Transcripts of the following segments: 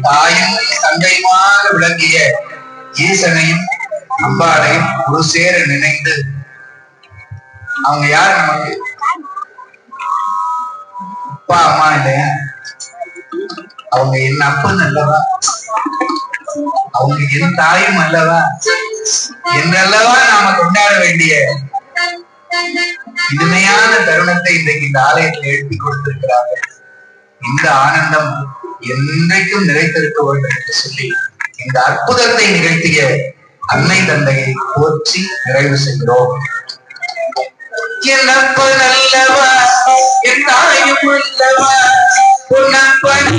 தாயும் தங்கையுமாக விளங்கிய ஈசனையும் அம்பாளையும் ஒரு சேர நினைந்து அவங்க யாரு நமக்கு அப்பா அம்மா இல்லையா, அவங்க என் அப்பன் அல்லவா, அவங்க என் தாயும் அல்லவா, என்னல்லவா நாம கொண்டாட வேண்டிய இனிமையான தருணத்தை இன்றைக்கு இந்த ஆலயத்தில் எழுதி கொடுத்திருக்கிறார்கள். இந்த ஆனந்தம் என்றைக்கும் நிலைத்திருக்க வேண்டும் என்று சொல்லி இந்த அற்புதத்தை நிகழ்த்திய அன்னை தந்தையை போற்றி நிறைவு செய்கிறோம். என்னப்பன் அல்லவா என் தாயும் அல்லவா, பொன்னப்பன்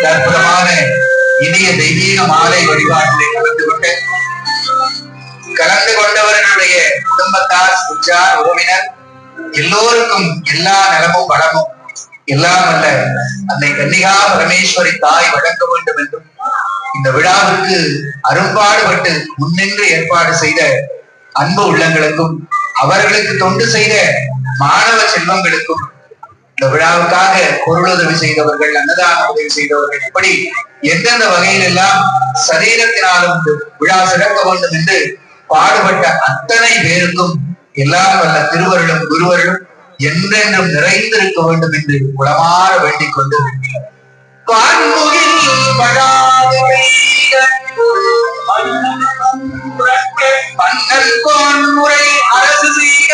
அற்புதமான இனிய தெய்வீக மாலை வழிபாட்டிலே கலந்து கொண்டவர்களுடைய குடும்பத்தார், உற்றார், உறவினர் எல்லோருக்கும் எல்லா நலமும் வளமும் எல்லாம் அல்ல அன்னை கன்னிகா பரமேஸ்வரி தாய் வழங்க வேண்டும் என்றும் இந்த விழாவிற்கு அரும்பாடுபட்டு முன்னின்று ஏற்பாடு செய்த அன்பு உள்ளங்களுக்கும் அவர்களுக்கு தொண்டு செய்த மாணவ செல்வங்களுக்கும் இந்த விழாவுக்காக பொருளுதவி செய்தவர்கள், அன்னதான உதவி செய்தவர்கள், இப்படி எந்தெந்த வகையில் எல்லாம் சரீரத்தினாலும் விழா சிறக்க வேண்டும் என்று பாடுபட்ட அத்தனை பேருக்கும் எல்லாம் வல்ல திருவருளும் குருவருளும் என்றென்றும் நிறைந்திருக்க வேண்டும் என்று உளமாற வேண்டிக் கொண்டு முறை அரசு செய்ய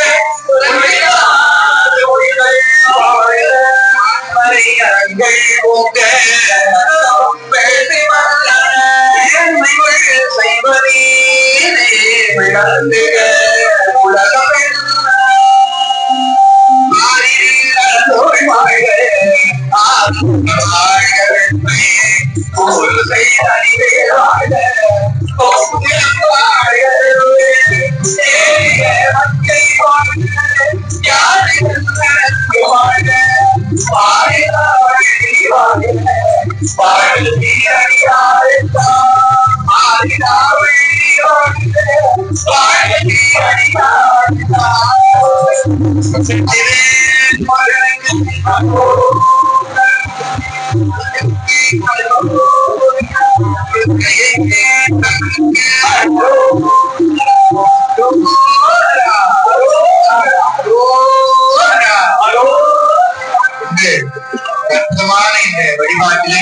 இந்த வழிபாட்டில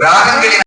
ராகங்களின்